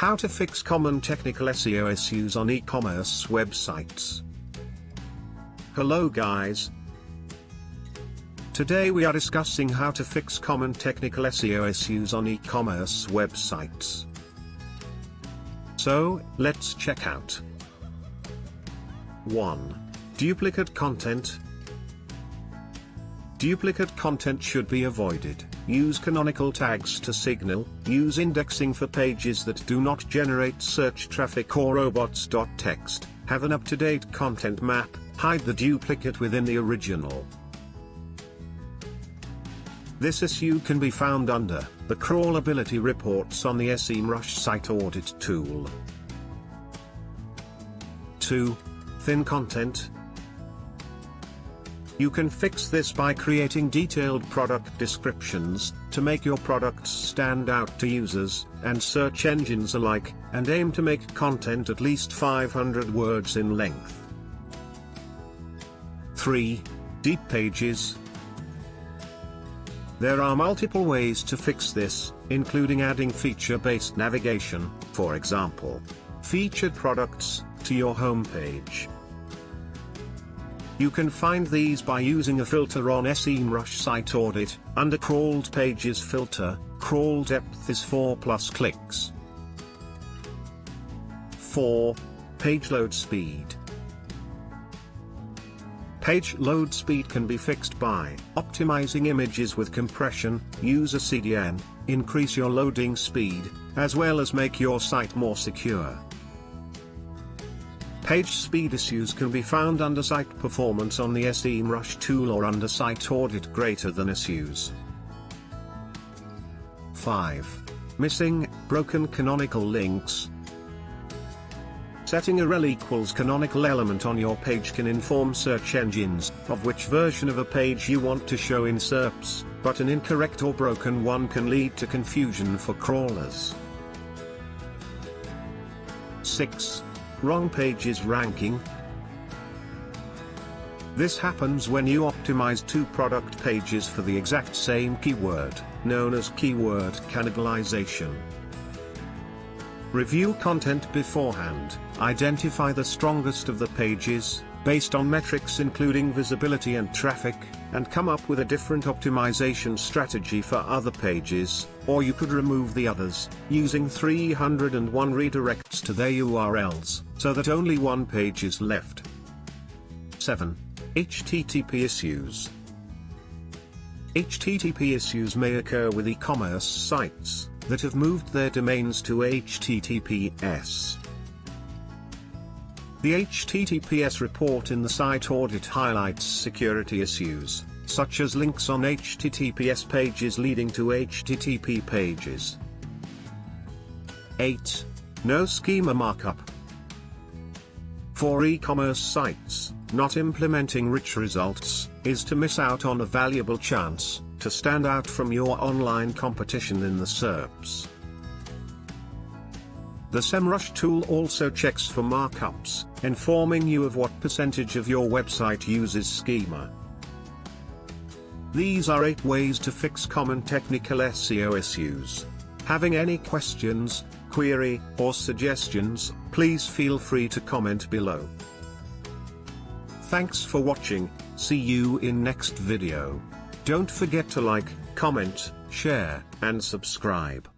How to fix common technical SEO issues on e-commerce websites. Hello guys. Today we are discussing how to fix common technical SEO issues on e-commerce websites. So, let's check out. 1. Duplicate content. Duplicate content should be avoided. Use canonical tags to signal. Use indexing for pages that do not generate search traffic or robots.txt. Have an up-to-date content map. Hide the duplicate within the original. This issue can be found under the crawlability reports on the SEMrush site audit tool. 2. Thin content. You can fix this by creating detailed product descriptions to make your products stand out to users and search engines alike, and aim to make content at least 500 words in length. 3. Deep pages. There are multiple ways to fix this, including adding feature-based navigation, for example, featured products, to your homepage. You can find these by using a filter on SEMrush site audit. Under crawled pages filter, crawl depth is 4+ clicks. 4. Page load speed. Page load speed can be fixed by optimizing images with compression. Use a CDN, increase your loading speed, as well as make your site more secure. Page speed issues can be found under Site Performance on the SEMrush tool or under Site Audit Greater Than issues. 5. Missing, broken canonical links. Setting a rel equals canonical element on your page can inform search engines of which version of a page you want to show in SERPs, but an incorrect or broken one can lead to confusion for crawlers. 6. Wrong pages ranking. This happens when you optimize two product pages for the exact same keyword, known as keyword cannibalization. Review content beforehand, identify the strongest of the pages, based on metrics including visibility and traffic, and come up with a different optimization strategy for other pages, or you could remove the others, using 301 redirects to their URLs, so that only one page is left. 7. HTTP issues. HTTP issues may occur with e-commerce sites that have moved their domains to HTTPS. The HTTPS report in the site audit highlights security issues, such as links on HTTPS pages leading to HTTP pages. 8. No schema markup. For e-commerce sites, not implementing rich results is to miss out on a valuable chance to stand out from your online competition in the SERPs. The SEMrush tool also checks for markups, informing you of what percentage of your website uses schema. These are 8 ways to fix common technical SEO issues. Having any questions, query, or suggestions, please feel free to comment below. Thanks for watching. See you in next video. Don't forget to like, comment, share, and subscribe.